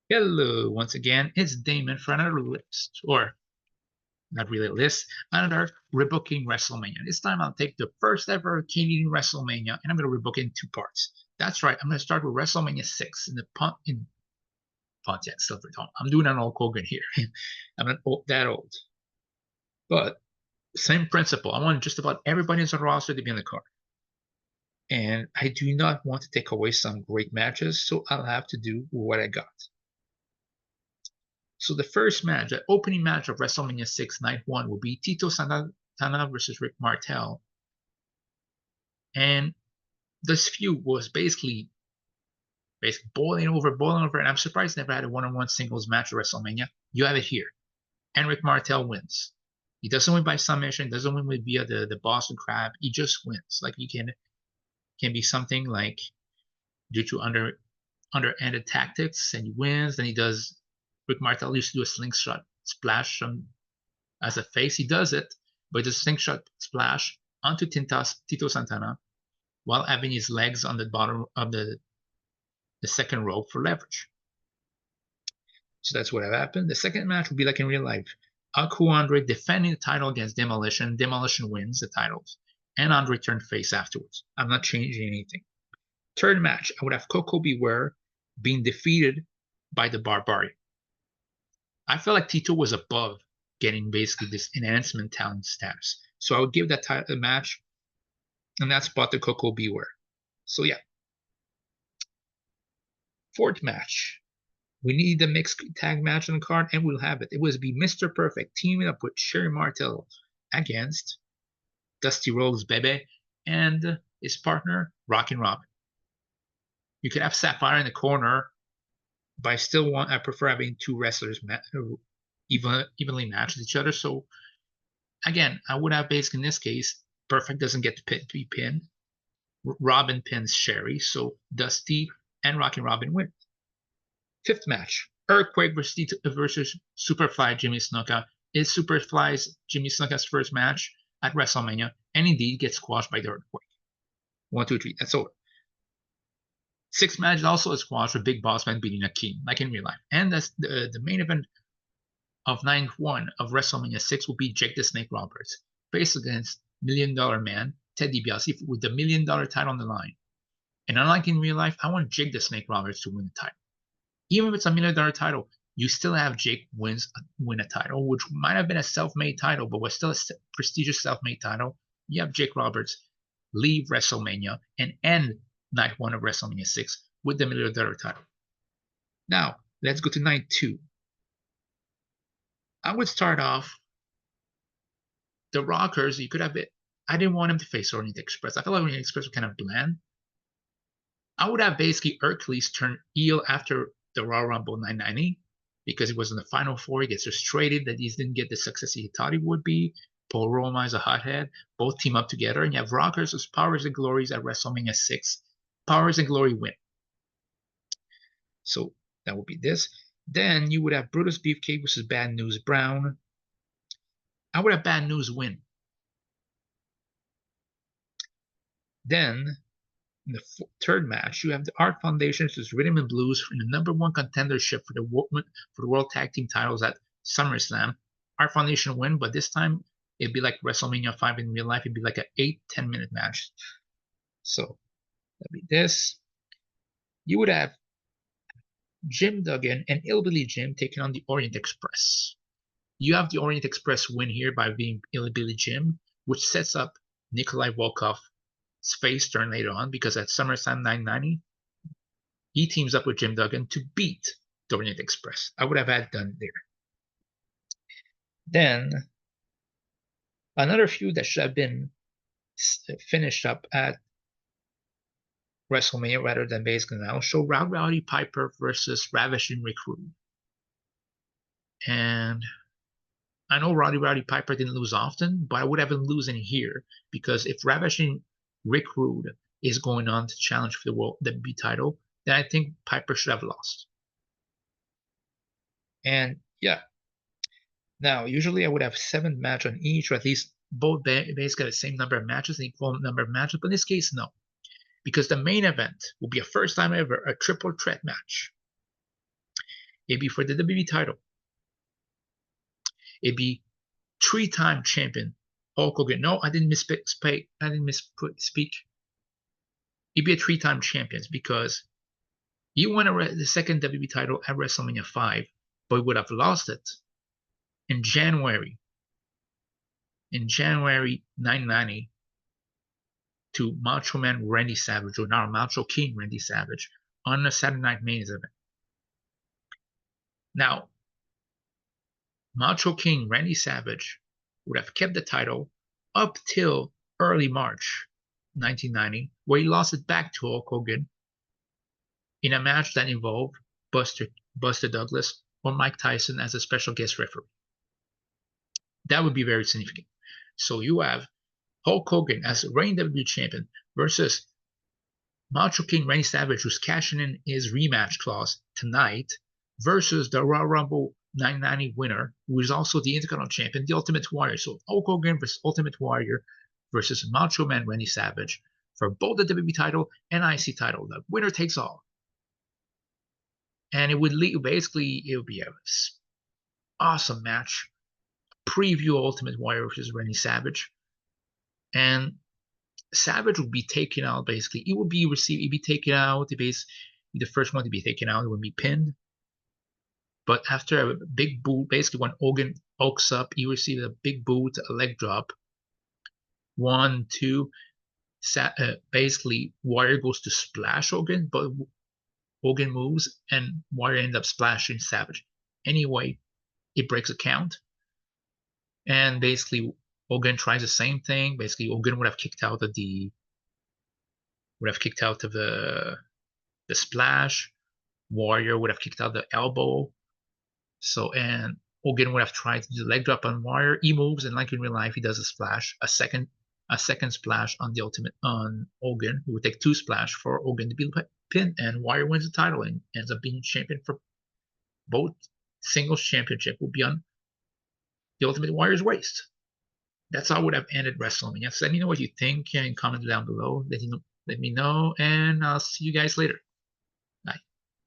Hello, once again, it's Damon for another list, or not really a list, another Rebooking WrestleMania. This time I'll take the first ever Canadian WrestleMania and I'm going to rebook it in two parts. That's right, I'm going to start with WrestleMania 6 in Pontiac Silvertone. I'm doing an old Hogan here. I'm not that old. But same principle. I want just about everybody in the roster to be on the card. And I do not want to take away some great matches, so I'll have to do what I got. So the first match, the opening match of WrestleMania 6 Night 1 will be Tito Santana versus Rick Martel. And this feud was basically boiling over, and I'm surprised never had a one-on-one singles match at WrestleMania. You have it here. And Rick Martel wins. He doesn't win by submission, doesn't win via the Boston Crab. He just wins. Like he can be something like due to underhanded tactics, and he wins. Then he does. Rick Martel used to do a slingshot splash as a face. He does it, but the slingshot splash onto Tito Santana while having his legs on the bottom of the second rope for leverage. So that's what happened. The second match will be like in real life. Aku Andre defending the title against Demolition. Demolition wins the titles. And Andre turned face afterwards. I'm not changing anything. Third match, I would have Koko Beware being defeated by the Barbarian. I felt like Tito was above getting basically this enhancement talent status. So I would give that title match, and that's spot to Koko Beware. So yeah. Fourth match. We need the mixed tag match on the card, and we'll have it. It was be Mr. Perfect teaming up with Sherry Martel against Dusty Rhodes Bebe and his partner, Rockin' Robin. You could have Sapphire in the corner, but I prefer having two wrestlers evenly match each other. So again, I would have basically in this case, Perfect doesn't get to be pinned. Robin pins Sherry, so Dusty and Rockin' Robin win. Fifth match, Earthquake versus Superfly Jimmy Snuka. Is Superfly's Jimmy Snuka's first match at WrestleMania, and indeed gets squashed by the Earthquake. 1, 2, 3, that's over. Sixth match also a squash with Big Boss Man beating Akeem, like in real life. And that's the main event of Night 1 of WrestleMania 6 will be Jake the Snake Roberts, faced against $1 Million Man, Ted DiBiase, with the $1 Million title on the line. And unlike in real life, I want Jake the Snake Roberts to win the title. Even if it's a $1 Million title, you still have Jake win a title, which might have been a self-made title, but was still a prestigious self-made title. You have Jake Roberts leave WrestleMania and end Night 1 of WrestleMania 6 with the $1 Million title. Now, let's go to Night 2. I would start off the Rockers. You could have it. I didn't want him to face Orient Express. I felt like Orient Express was kind of bland. I would have basically Hercules turn heel after the Royal Rumble 990 because he was in the Final Four. He gets frustrated that he didn't get the success he thought he would be. Paul Roma is a hothead. Both team up together, and you have Rockers as Powers and Glories at WrestleMania 6. Powers and Glory win. So that would be this. Then you would have Brutus Beefcake versus Bad News Brown. I would have Bad News win. Then in the third match, you have the Art Foundation versus Rhythm and Blues in the #1 contendership for the World Tag Team titles at SummerSlam. Art Foundation win, but this time it'd be like WrestleMania 5 in real life. It'd be like an 8-10 minute match. So that'd be this. You would have Jim Duggan and Hillbilly Jim taking on the Orient Express. You have the Orient Express win here by being Hillbilly Jim, which sets up Nikolai Volkoff's face turn later on because at SummerSlam 990, he teams up with Jim Duggan to beat the Orient Express. I would have had done there. Then another feud that should have been finished up at WrestleMania rather than basically now. Show Rowdy Piper versus Ravishing Rick Rude. And I know Rowdy Piper didn't lose often, but I would have him losing here because if Ravishing Rick Rude is going on to challenge for the World WWE title, then I think Piper should have lost. And yeah. Now, usually I would have 7 matches on each, or at least both basically the same number of matches, an equal number of matches, but in this case, no. Because the main event will be a first time ever, a triple threat match. It'd be for the WWE title. It'd be three-time champion Hulk Hogan. No, I didn't misspeak. I didn't misspeak. He'd be a three-time champion because he won the second WWE title at WrestleMania 5, but would have lost it in January 1990 to Macho Man Randy Savage, or now Macho King Randy Savage, on the Saturday Night Main event. Now, Macho King Randy Savage would have kept the title up till early March 1990, where he lost it back to Hulk Hogan in a match that involved Buster Douglas or Mike Tyson as a special guest referee. That would be very significant. So you have Hulk Hogan as reigning WWE champion versus Macho King Randy Savage, who's cashing in his rematch clause tonight, versus the Royal Rumble 990 winner, who is also the Intercontinental champion, the Ultimate Warrior. So Hulk Hogan versus Ultimate Warrior versus Macho Man Randy Savage for both the WWE title and IC title. The winner takes all. And it would lead, basically, it would be an awesome match. Preview Ultimate Warrior versus Randy Savage. And Savage would be taken out, basically. He would be received, he'd be taken out. The first one to be taken out would be pinned. But after a big boot, basically when Hogan hulks up, he received a big boot, a leg drop. 1, 2. Basically, Warrior goes to splash Hogan, but Hogan moves and Warrior ends up splashing Savage. Anyway, it breaks a count. And basically, Hogan tries the same thing. Basically, Hogan would have kicked out of the splash. Warrior would have kicked out the elbow. So, and Hogan would have tried to do the leg drop on Warrior. He moves, and like in real life, he does a splash, a second splash on Hogan. He would take 2 splash for Hogan to be pinned, and Warrior wins the title and ends up being champion for both. Singles championship will be on the Ultimate Warrior's waist. That's how I would have ended WrestleMania. So let me know what you think and comment down below. Let me know, and I'll see you guys later.